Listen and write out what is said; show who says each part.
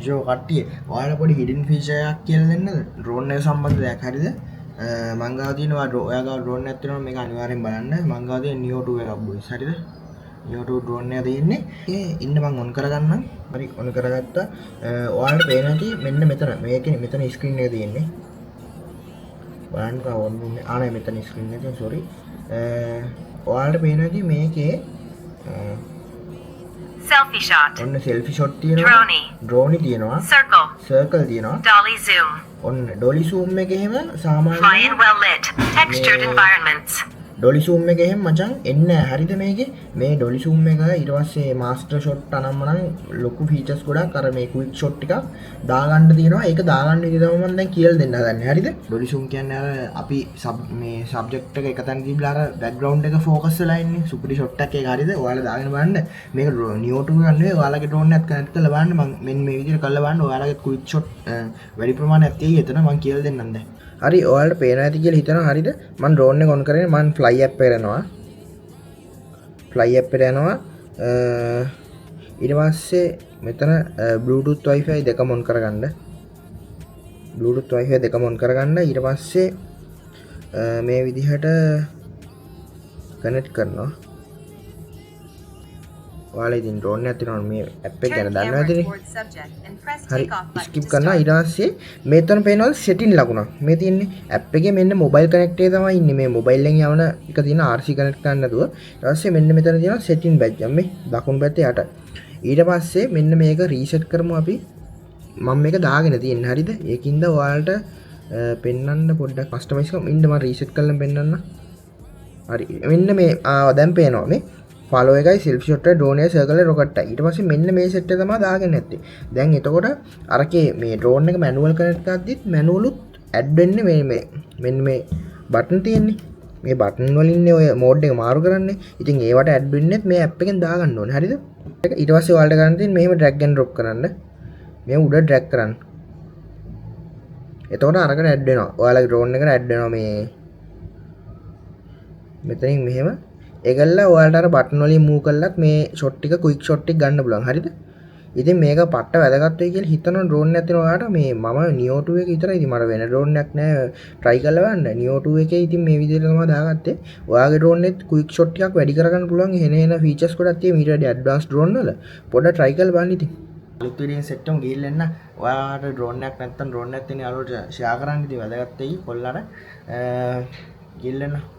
Speaker 1: ජෝ කට්ටිය ඔයාලා පොඩි හිඩන් ෆීචර් එකක් කියලා දෙන්නද ඩ්‍රෝන් එක සම්බන්ධ දෙයක් හරිද මං ගාව තියෙනවා ඔයා ගාව ඩ්‍රෝන් එකක් තියෙනවා මේක අනිවාර්යෙන් බලන්න මං ගාව තියෙන නියෝ 2 එකක් බොයිස් හරිද නියෝ 2 ඩ්‍රෝන් එක තියෙන්නේ ඒ ඉන්න මං ඔන් කරගන්නම් හරි ඔන් කරගත්තා ඔයාලට පේන ඇති මෙන්න මෙතන මේකේ මෙතන ස්ක්‍රීන් එක තියෙන්නේ බලන්න කවුරුන් ඉන්නේ ආනේ මෙතන ස්ක්‍රීන් එකේ සෝරි ඔයාලට පේන ඇති මේකේ
Speaker 2: Selfie shot.
Speaker 1: ඔන්න selfie shot තියෙනවා. drone තියෙනවා. circle තියෙනවා.
Speaker 2: Dolly zoom.
Speaker 1: ඔන්න dolly zoom එකේ එහෙම සාමාන්‍ය
Speaker 2: Fly in well lit. Textured environments.
Speaker 1: dolly zoom එකේ එහෙම මචං එන්නේ නැහැ. හරිද මේකේ? මේ dolly zoom එක ඊට පස්සේ master shot අනම්මනම් ලොකු features ගොඩක් අර මේ quick shot ටිකක් දාගන්න තියෙනවා. ඒක දාගන්න විදිහ තමයි මම දැන් කියලා දෙන්න හදන්නේ. හරිද? dolly zoom කියන්නේ අර අපි මේ subject එක එකතැන තිබිලා අර background එක focus වෙලා ඉන්නේ. සුපිරි shot එකක් ඒක හරිද? ඔයාලා දාගෙන බලන්න. මේක neo 2 ගන්න නෙවෙයි. ඔයාලගේ drone එකත් connect කරලා බලන්න. මම මෙන්න මේ විදිහට කරලා බලන්න. ඔයාලගේ quick shot වැඩි ප්‍රමාණයක් තියෙයි එතන මම කියලා දෙන්නම් දැන්. හරි ඔයාලට පේනවා ඇති කියලා හිතනවා හරිද මම drone එක on කරගෙන මම fly app එකට යනවා fly app එකට යනවා ඊට පස්සේ මෙතන bluetooth wifi දෙකම on කරගන්න bluetooth wifi දෙකම on කරගන්න ඊට පස්සේ මේ විදිහට connect කරනවා ඔයාලා ඉතින් drone එකක් තියෙනවා මේ app එක ගැන දන්නවද හරි skip කරනවා ඊට පස්සේ මෙතන පේනවා setting ලකුණ මේ තියෙන්නේ app එකේ මෙන්න mobile connect එක තමයි ඉන්නේ මේ mobile එකෙන් යවන එක තියෙන RC connect කරන්න නැතුව ඊට පස්සේ මෙන්න මෙතන තියෙනවා setting badge මේ දකුණු පැත්තේ යට ඊට පස්සේ මෙන්න මේක reset කරමු අපි මම මේක දාගෙන තියෙන්නේ හරිද ඒකින්ද ඔයාලට පෙන්වන්න පොඩ්ඩක් customize කරමු ඉන්න මම reset කරලා පෙන්වන්න හරි මෙන්න මේ දැන් පේනවා මේ follow එකයි selfie shot එක drone එක circle එක rocket එක ඊට පස්සේ මෙන්න මේ set එක තමයි දාගෙන නැත්තේ දැන් එතකොට අරකේ මේ drone එක manual connect කරද්දිත් manual උත් add වෙන්නේ මේ මෙන්න මේ button තියෙන්නේ මේ button වලින් ඔය mode එක මාරු කරන්නේ ඉතින් ඒවට add වෙන්නේත් මේ app එකෙන් දාගන්න ඕනේ හරිද ඊට පස්සේ ඔයාලට ගන්න තියෙන්නේ මෙහෙම drag and drop කරන්න මේ උඩ drag කරන්න එතකොට අරකට add වෙනවා ඔයාලගේ drone එකට add වෙනවා මේ මෙතනින් මෙහෙම ඒගොල්ලෝ ඔයාලට අර බටන් වලින් මූව් කළත් මේ ෂොට් ටික ක්වික් ෂොට් ටික ගන්න පුළුවන් හරිද ඉතින් මේක පට්ට වැදගත් වෙයි කියලා හිතනවා ඩ්‍රෝන් එකක් තියෙනවා ඔයාලට මේ මම නියෝ 2 එක විතරයි ඉතින් මට වෙන ඩ්‍රෝන් එකක් නැහැ try කරලා බලන්න නියෝ 2 එකේ ඉතින් මේ විදිහට තමයි දාගත්තේ ඔයාගේ ඩ්‍රෝන් එකේ ක්වික් ෂොට් ටිකක් වැඩි කරගන්න පුළුවන් එන ෆීචර්ස් ගොඩක් තියෙනවා ඊට වඩා ඇඩ්වාන්ස් ඩ්‍රෝන් වල පොඩ්ඩක් try කරලා බලන්න ඉතින් අලුත් වීඩියෝ සෙට් එකම ගිහිල්ලා එන්න ඔයාලට ඩ්‍රෝන් එකක් නැත්නම් ඩ්‍රෝන් එකක් තියෙන යාළුවෝට ෂෙයා කරන්න ඉතින් වැදගත් වෙයි කොල්ලන්ට ගිහිල්ලා එන්න